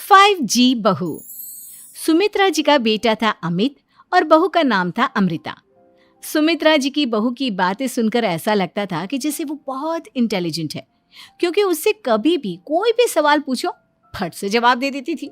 5G बहू। सुमित्रा जी का बेटा था अमित और बहू का नाम था अमृता। सुमित्रा जी की बहू की बातें सुनकर ऐसा लगता था कि जैसे वो बहुत इंटेलिजेंट है, क्योंकि उससे कभी भी कोई भी सवाल पूछो फट से जवाब दे देती थी।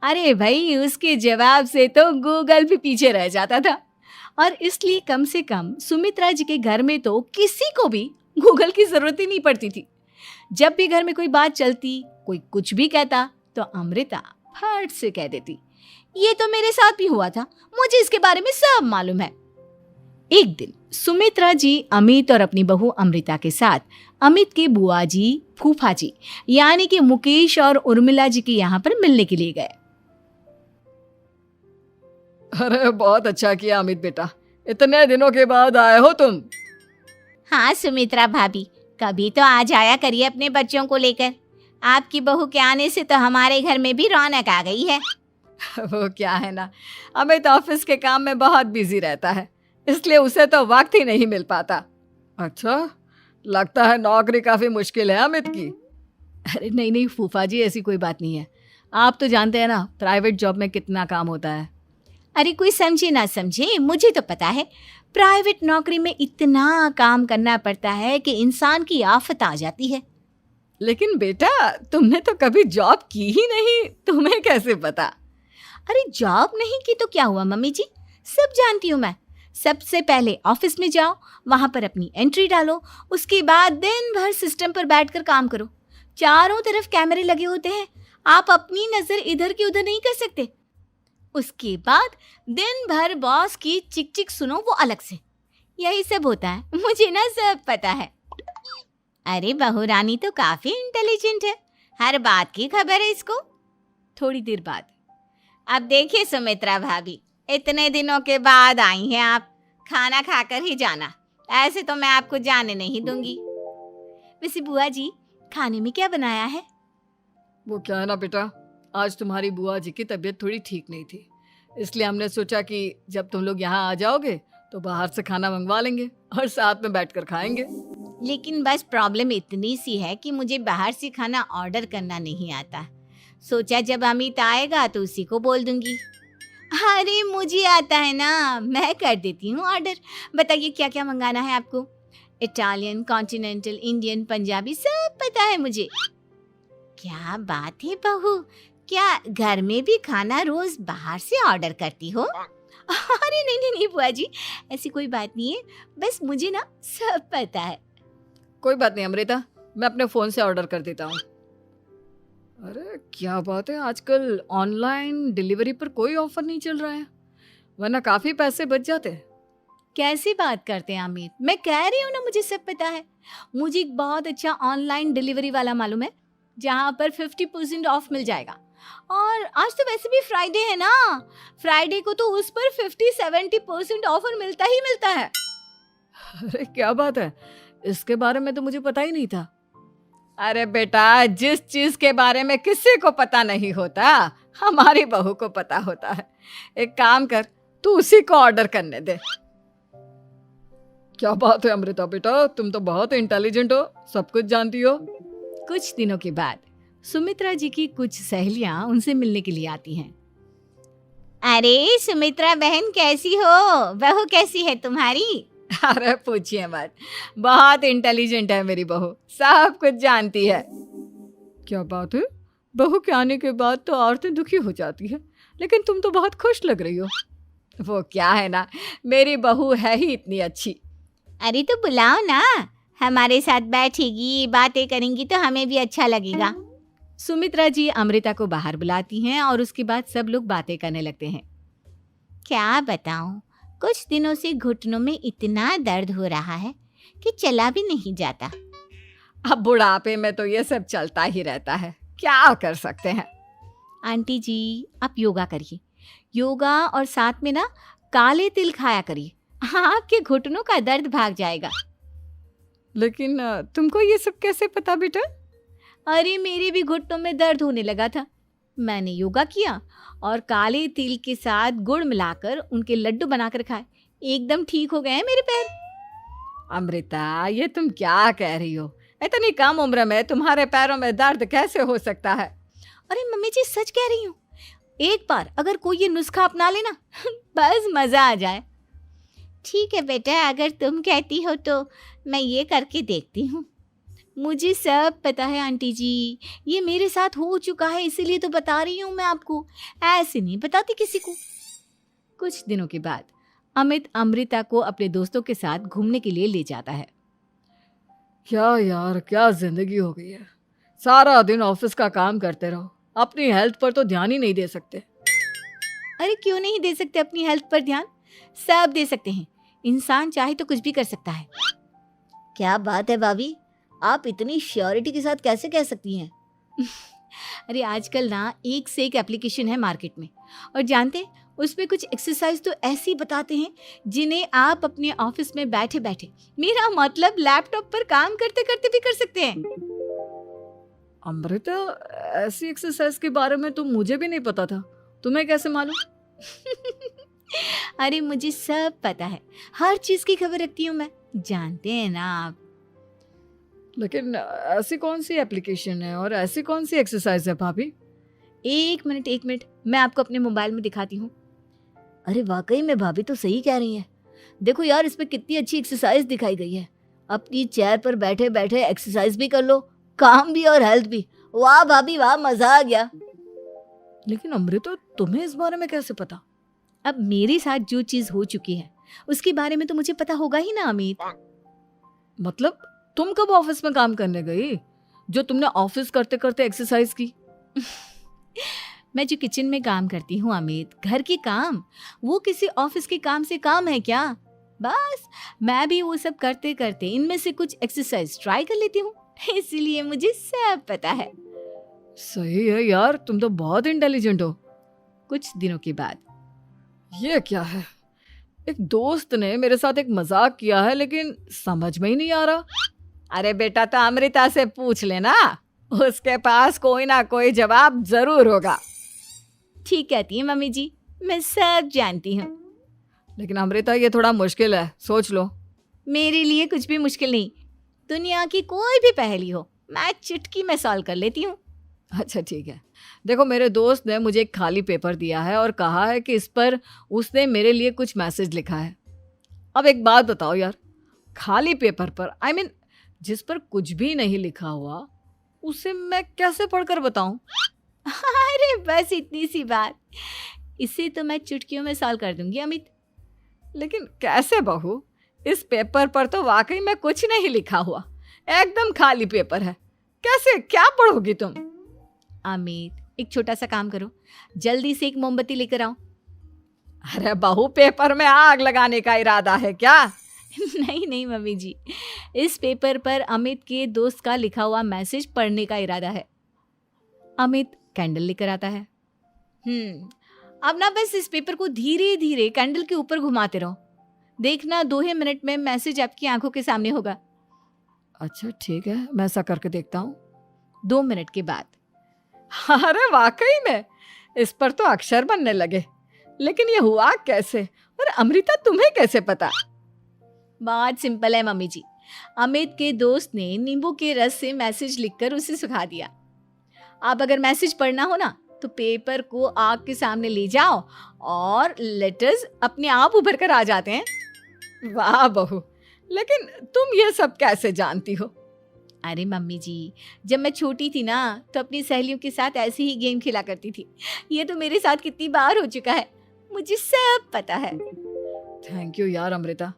अरे भाई, उसके जवाब से तो गूगल भी पीछे रह जाता था। और इसलिए कम से कम सुमित्रा जी के घर में तो किसी को भी गूगल की जरूरत ही नहीं पड़ती थी। जब भी घर में कोई बात चलती, कोई कुछ भी कहता, तो अमृता फट से कह देती, ये तो मेरे साथ भी हुआ था, मुझे इसके बारे में सब मालूम है। एक दिन सुमित्रा जी अमित और अपनी बहू अमृता के साथ अमित के बुआ जी, फूफा जी यानी कि मुकेश और उर्मिला जी के यहाँ पर मिलने के लिए गए। अरे बहुत अच्छा किया अमित बेटा, इतने दिनों के बाद आए हो तुम। हाँ सुमित्रा भाभी, कभी तो आ जाया करिए अपने बच्चों को लेकर। आपकी बहू के आने से तो हमारे घर में भी रौनक आ गई है। वो क्या है ना, अमित ऑफिस के काम में बहुत बिजी रहता है, इसलिए उसे तो वक्त ही नहीं मिल पाता। अच्छा, लगता है नौकरी काफी मुश्किल है अमित की। अरे नहीं फूफा जी, ऐसी कोई बात नहीं है। आप तो जानते हैं ना प्राइवेट जॉब में कितना काम होता है। अरे कोई समझे ना समझे, मुझे तो पता है प्राइवेट नौकरी में इतना काम करना पड़ता है कि इंसान की आफत आ जाती है। लेकिन बेटा, तुमने तो कभी जॉब की ही नहीं, तुम्हें कैसे पता? अरे जॉब नहीं की तो क्या हुआ मम्मी जी, सब जानती हूँ मैं। सबसे पहले ऑफिस में जाओ, वहां पर अपनी एंट्री डालो, उसके बाद दिन भर सिस्टम पर बैठकर काम करो। चारों तरफ कैमरे लगे होते हैं, आप अपनी नजर इधर की उधर नहीं कर सकते। उसके बाद दिन भर बॉस की चिक चिक सुनो, वो अलग से। यही सब होता है, मुझे ना सब पता है। अरे बहू रानी तो काफी इंटेलिजेंट है, हर बात की खबर है इसको। थोड़ी देर बाद, अब देखिए सुमित्रा भाभी, इतने दिनों के बाद आई हैं आप, खाना खाकर ही जाना, ऐसे तो मैं आपको जाने नहीं दूंगी। वैसे बुआ जी, खाने में क्या बनाया है? वो क्या है ना बेटा, आज तुम्हारी बुआ जी की तबीयत थोड़ी ठीक नहीं थी, इसलिए हमने सोचा कि जब तुम लोग यहाँ आ जाओगे तो बाहर से खाना मंगवा लेंगे और साथ में बैठकर खाएंगे। लेकिन बस प्रॉब्लम इतनी सी है कि मुझे बाहर से खाना ऑर्डर करना नहीं आता। सोचा जब अमित आएगा तो उसी को बोल दूंगी। अरे मुझे आता है ना, मैं कर देती हूँ ऑर्डर। बताइए क्या क्या मंगाना है आपको? इटालियन, कॉन्टिनेंटल, इंडियन, पंजाबी, सब पता है मुझे। क्या बात है बहू, क्या घर में भी खाना रोज बाहर से ऑर्डर करती हो? अरे नहीं बुआ जी, ऐसी कोई बात नहीं है, बस मुझे ना सब पता है। कोई बात नहीं अमृता, मैं अपने फोन से ऑर्डर कर देता हूँ। अरे क्या बात है, आजकल ऑनलाइन डिलीवरी पर कोई ऑफर नहीं चल रहा है, वरना काफी पैसे बच जाते। कैसी बात करते हैं अमित, मैं कह रही हूँ ना मुझे सब पता है। मुझे एक बहुत अच्छा ऑनलाइन डिलीवरी वाला मालूम है, जहाँ पर 50% ऑफ मिल जाएगा। और आज तो वैसे भी फ्राइडे है ना, फ्राइडे को तो उस पर 50-70% ऑफर मिलता ही मिलता है। अरे क्या बात है, इसके बारे में तो मुझे पता ही नहीं था। अरे बेटा, जिस चीज के बारे में किसी को पता नहीं होता, हमारी बहू को पता होता है। एक काम कर, तू उसी को ऑर्डर करने दे। क्या बात है अमृता बेटा, तुम तो बहुत इंटेलिजेंट हो, सब कुछ जानती हो। कुछ दिनों के बाद सुमित्रा जी की कुछ सहेलियां उनसे मिलने के लिए आती हैं। अरे सुमित्रा बहन कैसी हो, बहू कैसी है तुम्हारी? अरे पूछिए मत, बहुत इंटेलिजेंट है मेरी बहू, सब कुछ जानती है। क्या बात है, बहू के आने के बाद तो औरतें दुखी हो जाती है, लेकिन तुम तो बहुत खुश लग रही हो। वो क्या है ना, मेरी बहू है ही इतनी अच्छी। अरे तो बुलाओ ना, हमारे साथ बैठेगी, बातें करेंगी तो हमें भी अच्छा लगेगा। सुमित्रा जी अमृता को बाहर बुलाती हैं और उसके बाद सब लोग बातें करने लगते हैं। क्या बताऊं, कुछ दिनों से घुटनों में इतना दर्द हो रहा है कि चला भी नहीं जाता। अब बुढ़ापे में तो ये सब चलता ही रहता है, क्या कर सकते हैं। आंटी जी, आप योगा करिए, योगा और साथ में ना काले तिल खाया करिए, आपके घुटनों का दर्द भाग जाएगा। लेकिन तुमको ये सब कैसे पता बेटा? अरे मेरे भी घुटनों में दर्द होने लगा था, मैंने योगा किया और काले तिल के साथ गुड़ मिलाकर उनके लड्डू बनाकर खाए, एकदम ठीक हो गए हैं मेरे पैर। अमृता, ये तुम क्या कह रही हो? इतनी कम उम्र में तुम्हारे पैरों में दर्द कैसे हो सकता है? अरे मम्मी जी सच कह रही हूँ, एक बार अगर कोई ये नुस्खा अपना लेना बस मज़ा आ जाए। ठीक है बेटा, अगर तुम कहती हो तो मैं ये करके देखती हूँ। मुझे सब पता है आंटी जी, ये मेरे साथ हो चुका है, इसीलिए तो बता रही हूँ मैं आपको, ऐसे नहीं बताती किसी को। कुछ दिनों के बाद अमित अमृता को अपने दोस्तों के साथ घूमने के लिए ले जाता है। क्या यार, क्या जिंदगी हो गई है। सारा दिन ऑफिस का काम करते रहो, अपनी हेल्थ पर तो ध्यान ही नहीं दे सकते। अरे क्यों नहीं दे सकते अपनी हेल्थ पर ध्यान? सब दे सकते हैं, इंसान चाहे तो कुछ भी कर सकता है। क्या बात है भाभी, आप इतनी श्योरिटी के साथ कैसे कह सकती हैं? अरे आजकल ना एक से एक एप्लीकेशन है मार्केट में, और जानते हैं उसमें कुछ एक्सरसाइज तो ऐसी बताते हैं जिन्हें आप अपने ऑफिस में बैठे बैठे, मेरा मतलब लैपटॉप पर काम करते करते भी कर सकते हैं। अमृता, ऐसी एक्सरसाइज के बारे में तो मुझे भी नहीं पता था, तुम्हें कैसे मालूम? अरे मुझे सब पता है, हर चीज की खबर रखती हूँ मैं, जानते हैं ना आप। लेकिन ऐसी कौन सी एप्लीकेशन है और ऐसी कौन सी एक्सरसाइज है भाभी? एक मिनट, मैं आपको अपने मोबाइल में दिखाती हूँ। अरे वाकई में भाभी तो सही कह रही हैं। देखो यार, इसमें कितनी अच्छी एक्सरसाइज दिखाई गई है। अपनी चेयर पर बैठे बैठे एक्सरसाइज भी कर लो, काम भी और हेल्थ भी। वाह भाभी वाह, मजा आ गया। लेकिन अमृता, तुम्हें इस बारे में कैसे पता? अब मेरे साथ जो चीज हो चुकी है उसके बारे में तो मुझे पता होगा ही ना अमित। मतलब तुम कब ऑफिस में काम करने गई जो तुमने ऑफिस करते करते एक्सरसाइज की? मैं जो किचन में काम करती हूँ अमित, घर के काम, वो किसी ऑफिस के काम से काम है क्या? बस मैं भी वो सब करते करते इनमें से कुछ एक्सरसाइज ट्राई कर लेती हूँ, इसीलिए मुझे सब पता है। सही है यार, तुम तो बहुत इंटेलिजेंट हो। कुछ दिनों के बाद ये क्या है? एक दोस्त ने मेरे साथ एक मजाक किया है, लेकिन समझ में ही नहीं आ रहा। अरे बेटा, तो अमृता से पूछ लेना, उसके पास कोई ना कोई जवाब जरूर होगा। ठीक कहती है मम्मी जी, मैं सब जानती हूँ। लेकिन अमृता, ये थोड़ा मुश्किल है, सोच लो। मेरे लिए कुछ भी मुश्किल नहीं, दुनिया की कोई भी पहेली हो मैं चुटकी में सॉल्व कर लेती हूँ। अच्छा ठीक है, देखो मेरे दोस्त ने मुझे एक खाली पेपर दिया है और कहा है कि इस पर उसने मेरे लिए कुछ मैसेज लिखा है। अब एक बात बताओ यार, खाली पेपर पर, आई मीन जिस पर कुछ भी नहीं लिखा हुआ, उसे मैं कैसे पढ़कर बताऊं? अरे बस इतनी सी बात, इसे तो मैं चुटकियों में सॉल्व कर दूंगी अमित। लेकिन कैसे बहू? इस पेपर पर तो वाकई में कुछ नहीं लिखा हुआ, एकदम खाली पेपर है, कैसे, क्या पढ़ोगी तुम? अमित, एक छोटा सा काम करो, जल्दी से एक मोमबत्ती लेकर आओ। अरे बहू, पेपर में आग लगाने का इरादा है क्या? नहीं मम्मी जी, इस पेपर पर अमित के दोस्त का लिखा हुआ मैसेज पढ़ने का इरादा है। अमित कैंडल लेकर आता है। अब ना बस इस पेपर को धीरे धीरे कैंडल के ऊपर घुमाते रहो, देखना 2 ही मिनट में मैसेज आपकी आंखों के सामने होगा। अच्छा ठीक है, मैं ऐसा करके देखता हूँ। 2 मिनट के बाद, अरे वाकई में इस पर तो अक्षर बनने लगे, लेकिन ये हुआ कैसे? और अमृता, तुम्हें कैसे पता? बहुत सिंपल है मम्मी जी, अमित के दोस्त ने नींबू के रस से मैसेज लिखकर उसे सुखा दिया। अब अगर मैसेज पढ़ना हो ना तो पेपर को आग के सामने ले जाओ और लेटर्स अपने आप उभर कर आ जाते हैं। वाह बहू, लेकिन तुम ये सब कैसे जानती हो? अरे मम्मी जी, जब मैं छोटी थी ना तो अपनी सहेलियों के साथ ऐसे ही गेम खेला करती थी। ये तो मेरे साथ कितनी बार हो चुका है, मुझे सब पता है। थैंक यू यार अमृता,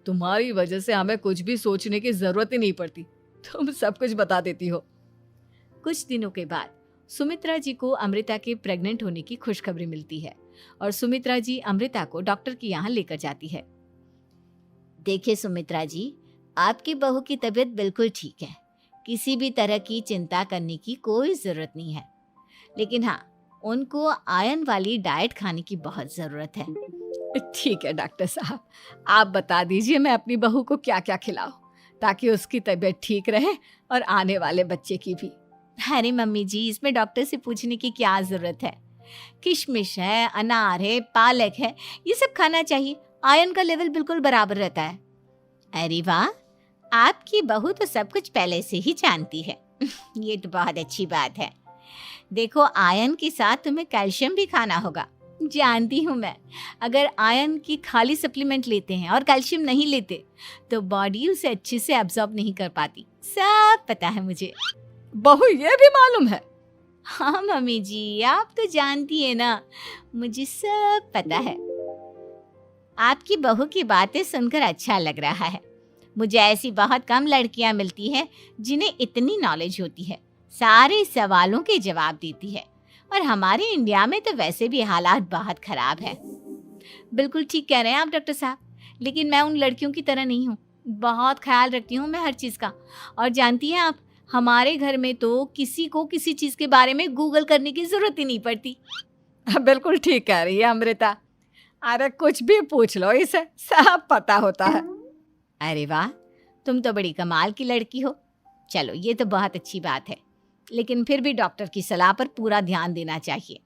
तुम्हारी वजह से हमें कुछ भी सोचने की जरूरत ही नहीं पड़ती, तुम सब कुछ बता देती हो। कुछ दिनों के बाद सुमित्रा जी को अमृता के प्रेग्नेंट होने की खुशखबरी मिलती है और सुमित्रा जी अमृता को डॉक्टर के यहाँ लेकर जाती है। देखिए सुमित्रा जी, आपकी बहू की तबीयत बिल्कुल ठीक है, किसी भी तरह की चिंता करने की कोई ज़रूरत नहीं है। लेकिन हाँ, उनको आयरन वाली डाइट खाने की बहुत ज़रूरत है। ठीक है डॉक्टर साहब, आप बता दीजिए मैं अपनी बहू को क्या क्या खिलाऊं ताकि उसकी तबीयत ठीक रहे और आने वाले बच्चे की भी। अरे मम्मी जी, इसमें डॉक्टर से पूछने की क्या ज़रूरत है? किशमिश है, अनार है, पालक है, ये सब खाना चाहिए, आयरन का लेवल बिल्कुल बराबर रहता है। अरे वाह, आपकी बहू तो सब कुछ पहले से ही जानती है। ये तो बहुत अच्छी बात है। देखो, आयरन के साथ तुम्हें कैल्शियम भी खाना होगा। जानती हूँ मैं, अगर आयरन की खाली सप्लीमेंट लेते हैं और कैल्शियम नहीं लेते तो बॉडी उसे अच्छे से एब्जॉर्ब नहीं कर पाती। सब पता है मुझे। बहू ये भी मालूम है? हाँ मम्मी जी, आप तो जानती है ना, मुझे सब पता है। आपकी बहू की बातें सुनकर अच्छा लग रहा है। मुझे ऐसी बहुत कम लड़कियां मिलती हैं जिन्हें इतनी नॉलेज होती है, सारे सवालों के जवाब देती है। और हमारे इंडिया में तो वैसे भी हालात बहुत खराब है। बिल्कुल ठीक कह रहे हैं आप डॉक्टर साहब, लेकिन मैं उन लड़कियों की तरह नहीं हूँ। बहुत ख्याल रखती हूँ मैं हर चीज़ का। और जानती हैं आप, हमारे घर में तो किसी को किसी चीज़ के बारे में गूगल करने की ज़रूरत ही नहीं पड़ती। बिल्कुल ठीक कह रही है अमृता। अरे कुछ भी पूछ लो इसे, सब पता होता है। अरे वाह, तुम तो बड़ी कमाल की लड़की हो। चलो, ये तो बहुत अच्छी बात है, लेकिन फिर भी डॉक्टर की सलाह पर पूरा ध्यान देना चाहिए।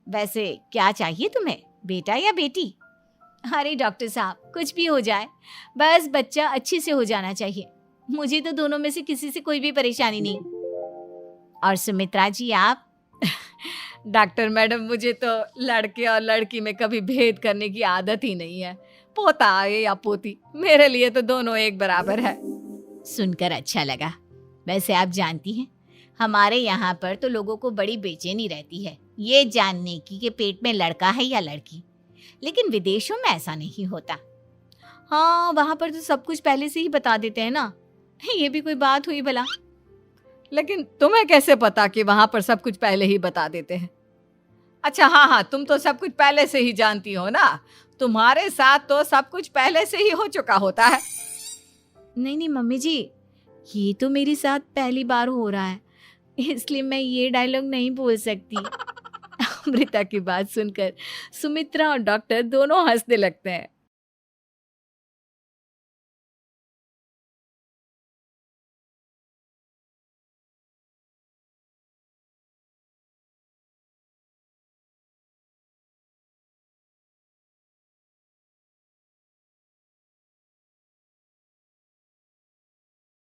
वैसे क्या चाहिए तुम्हें, बेटा या बेटी? अरे डॉक्टर साहब, कुछ भी हो जाए, बस बच्चा अच्छे से हो जाना चाहिए। मुझे तो दोनों में से किसी से कोई भी परेशानी नहीं। और सुमित्रा जी, आप? डॉक्टर मैडम, मुझे तो लड़के और लड़की में कभी भेद करने की आदत ही नहीं है। पोता आए या पोती, मेरे लिए तो दोनों एक बराबर है। सुनकर अच्छा लगा। वैसे आप जानती हैं, हमारे यहाँ पर तो लोगों को बड़ी बेचैनी रहती है ये जानने की कि पेट में लड़का है या लड़की, लेकिन विदेशों में ऐसा नहीं होता। हाँ, वहाँ पर तो सब कुछ पहले से ही बता देते हैं ना। ये भी कोई बात हुई भला? लेकिन तुम्हें कैसे पता कि वहां पर सब कुछ पहले ही बता देते हैं? अच्छा हाँ, तुम तो सब कुछ पहले से ही जानती हो ना। तुम्हारे साथ तो सब कुछ पहले से ही हो चुका होता है। नहीं मम्मी जी, ये तो मेरे साथ पहली बार हो रहा है, इसलिए मैं ये डायलॉग नहीं बोल सकती। अमृता की बात सुनकर सुमित्रा और डॉक्टर दोनों हंसने लगते हैं।